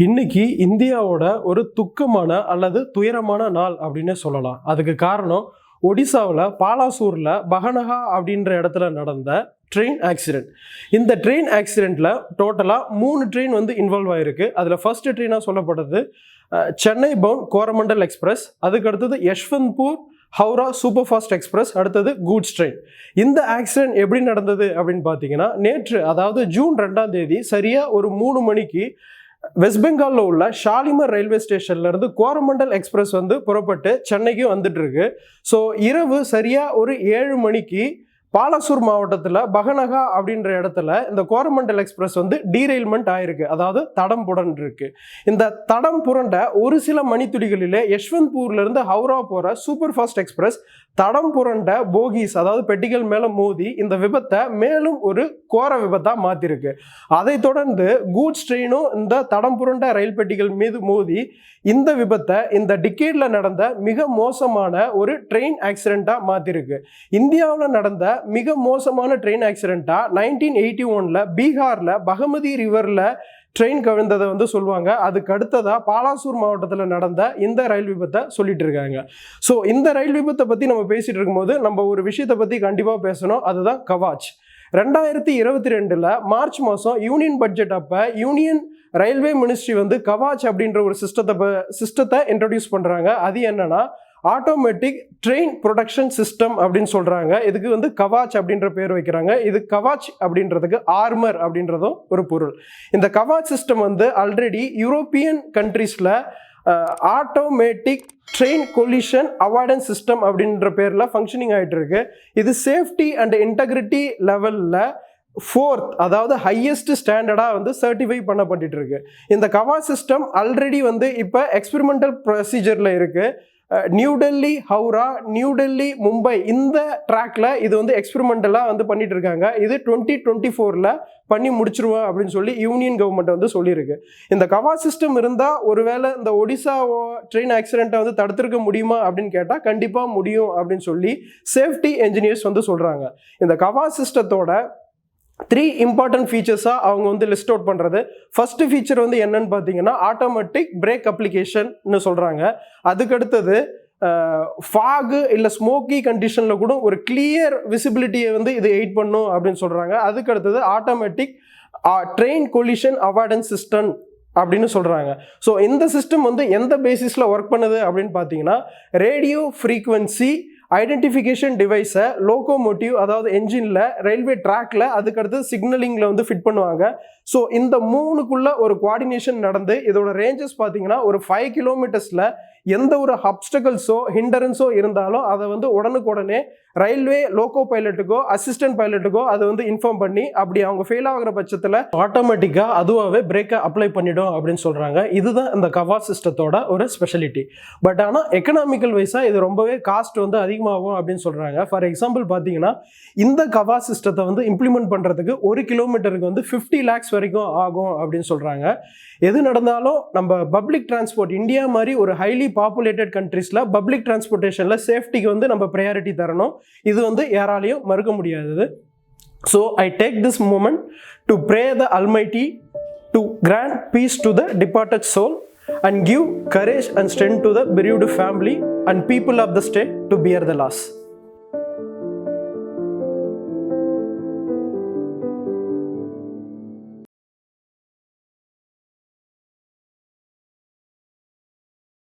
இன்னைக்கு இந்தியாவோட ஒரு துக்கமான அல்லது துயரமான நாள் அப்படின்னு சொல்லலாம். அதுக்கு காரணம் ஒடிசாவில் பாலாசூரில் பகனகா அப்படின்ற இடத்துல நடந்த ட்ரெயின் ஆக்சிடென்ட். இந்த ட்ரெயின் ஆக்சிடெண்ட்டில் டோட்டலாக 3 ட்ரெயின் இன்வால்வ் ஆகிருக்கு. அதில் ஃபர்ஸ்ட் ட்ரெயினாக சொல்லப்பட்டது சென்னை பவுண்ட் கோரமண்டல் எக்ஸ்பிரஸ், அதுக்கு அடுத்தது யஷ்வந்த்பூர் ஹவுரா சூப்பர்ஃபாஸ்ட் எக்ஸ்பிரஸ், அடுத்தது கூட்ஸ் ட்ரெயின். இந்த ஆக்சிடென்ட் எப்படி நடந்தது அப்படின்னு பார்த்தீங்கன்னா, நேற்று அதாவது ஜூன் 2ஆம் தேதி சரியாக ஒரு 3 மணிக்கு வெஸ்ட் பெங்காலில் உள்ள ஷாலிமர் ரயில்வே ஸ்டேஷன்லேருந்து கோரமண்டல் எக்ஸ்பிரஸ் புறப்பட்டு சென்னைக்கு வந்துட்டு இருக்கு. ஸோ இரவு சரியாக ஒரு 7 மணிக்கு பாலாசூர் மாவட்டத்தில் பகனகா அப்படின்ற இடத்துல இந்த கோரமண்டல் எக்ஸ்பிரஸ் டீரெயில்மெண்ட் ஆயிருக்கு, அதாவது தடம் புரண்டு இருக்கு. இந்த தடம் புரண்ட ஒரு சில மணித்துளிகளிலே யஷ்வந்த்பூர்லேருந்து ஹவுரா போகிற சூப்பர் ஃபாஸ்ட் எக்ஸ்பிரஸ் தடம் புரண்ட போகிஸ், அதாவது பெட்டிகள் மேலே மோதி இந்த விபத்தை மேலும் ஒரு கோர விபத்தாக மாற்றிருக்கு. அதை தொடர்ந்து கூட்ஸ் ட்ரெயினும் இந்த தடம் புரண்ட ரயில் பெட்டிகள் மீது மோதி இந்த விபத்தை இந்த டிக்கேடில் நடந்த மிக மோசமான ஒரு ட்ரெயின் ஆக்சிடெண்ட்டாக மாற்றிருக்கு. இந்தியாவில் நடந்த மிக மோசமான ட்ரெயின் ஆக்சிடெண்ட்டாக 1981 பீகாரில் பகமதி ரிவரில் ட்ரெயின் கவிழ்ந்ததை சொல்லுவாங்க. அதுக்கு அடுத்ததாக பாலாசூர் மாவட்டத்தில் நடந்த இந்த ரயில் விபத்தை சொல்லிட்டு இருக்காங்க. ஸோ இந்த ரயில் விபத்தை பற்றி நம்ம பேசிகிட்டு இருக்கும்போது நம்ம ஒரு விஷயத்தை பற்றி கண்டிப்பாக பேசணும். அதுதான் கவாச். 2022 மார்ச் மாதம் யூனியன் பட்ஜெட் அப்போ யூனியன் ரயில்வே மினிஸ்ட்ரி கவாச் அப்படின்ற ஒரு சிஸ்டத்தை இன்ட்ரடியூஸ் பண்ணுறாங்க. அது என்னன்னா ஆட்டோமேட்டிக் ட்ரெயின் ப்ரொடக்ஷன் சிஸ்டம் அப்படின்னு சொல்கிறாங்க. இதுக்கு கவாச் அப்படின்ற பேர் வைக்கிறாங்க. இது கவாச் அப்படின்றதுக்கு ஆர்மர் அப்படின்றதும் ஒரு பொருள். இந்த கவாச் சிஸ்டம் ஆல்ரெடி யூரோப்பியன் கண்ட்ரீஸில் automatic train collision avoidance system அப்படின்ற பேரில் ஃபங்க்ஷனிங் ஆகிட்டு இருக்கு. இது சேஃப்டி அண்ட் இன்டெகிரிட்டி லெவலில் 4th, அதாவது ஹையஸ்ட் ஸ்டாண்டர்டாக சர்டிஃபை பண்ணப்பட்டு இருக்கு. இந்த கவாச் சிஸ்டம் ஆல்ரெடி இப்போ எக்ஸ்பெரிமெண்டல் ப்ரொசீஜரில் இருக்குது. நியூ டெல்லி ஹவுரா, நியூ டெல்லி மும்பை, இந்த ட்ராக்ல இது எக்ஸ்பெரிமெண்டலாக பண்ணிட்டு இருக்காங்க. இது 2024 பண்ணி முடிச்சிருவோம் அப்படின்னு சொல்லி யூனியன் கவர்மெண்ட் சொல்லியிருக்கு. இந்த கவாச் சிஸ்டம் இருந்தால் ஒருவேளை இந்த ஒடிசா ட்ரெயின் ஆக்சிடென்ட்டை தடுத்திருக்க முடியுமா அப்படின்னு கேட்டால் கண்டிப்பாக முடியும் அப்படின்னு சொல்லி சேஃப்டி என்ஜினியர்ஸ் சொல்கிறாங்க. இந்த கவாச் சிஸ்டத்தோட 3 இம்பார்ட்டன்ட் ஃபீச்சர்ஸாக அவங்க லிஸ்ட் அவுட் பண்ணுறது. ஃபர்ஸ்ட் ஃபீச்சர் என்னன்னு பார்த்தீங்கன்னா ஆட்டோமேட்டிக் பிரேக் அப்ளிகேஷன்னு சொல்கிறாங்க. அதுக்கடுத்தது ஃபாகு இல்லை ஸ்மோக்கி கண்டிஷனில் கூட ஒரு கிளியர் விசிபிலிட்டியை இது எய்ட் பண்ணும் அப்படின்னு சொல்கிறாங்க. அதுக்கடுத்தது automatic train collision avoidance system அப்படின்னு சொல்கிறாங்க. ஸோ இந்த சிஸ்டம் எந்த பேசிஸில் ஒர்க் பண்ணுது அப்படின்னு பார்த்தீங்கன்னா ரேடியோ ஃப்ரீக்வன்சி ஐடென்டிஃபிகேஷன் டிவைஸை லோகோமோட்டிவ், அதாவது என்ஜினில், ரயில்வே ட்ராக்ல, அதுக்கடுத்து சிக்னலிங்கில் ஃபிட் பண்ணுவாங்க. ஸோ இந்த 3க்குள்ள ஒரு கோஆர்டினேஷன் நடந்து இதோட ரேஞ்சஸ் பார்த்தீங்கன்னா ஒரு 5 கிலோமீட்டர்ஸில் எந்த ஒரு அப்டக்கிள்ஸோ ஹிண்டரன்ஸோ இருந்தாலும் அதை உடனுக்குடனே ரயில்வே லோகோ பைலட்டுக்கோ அசிஸ்டன்ட் பைலட்டுக்கோ அதை இன்ஃபார்ம் பண்ணி அப்படி அவங்க ஃபெயில் ஆகிற பட்சத்தில் ஆட்டோமேட்டிக்காக அதுவாகவே பிரேக்கை அப்ளை பண்ணிடும் அப்படின்னு சொல்கிறாங்க. இதுதான் இந்த கவாச் சிஸ்டத்தோட ஒரு ஸ்பெஷாலிட்டி. பட் ஆனால் எக்கனாமிக்கல் வைஸாக இது ரொம்பவே காஸ்ட் அதிகமாகும் அப்படின்னு சொல்கிறாங்க. ஃபார் எக்ஸாம்பிள் பார்த்தீங்கன்னா இந்த கவாச் சிஸ்டத்தை இம்ப்ளிமெண்ட் பண்ணுறதுக்கு 1 கிலோமீட்டருக்கு 50 lakhs வரைக்கும் ஆகும் அப்படின்னு சொல்கிறாங்க. எது நடந்தாலும் நம்ம பப்ளிக் டிரான்ஸ்போர்ட், இந்தியா மாதிரி ஒரு ஹைலி பாப்புலேட்டட் கண்ட்ரீஸில் பப்ளிக் டிரான்ஸ்போர்ட்டேஷனில் சேஃப்டிக்கு நம்ம ப்ரையாரிட்டி தரணும். இது யாராலையும் மறுக்க முடியாதது. So I take this moment to pray the Almighty to grant peace to the departed soul and give courage and strength to the bereaved family and people of the state to bear the loss.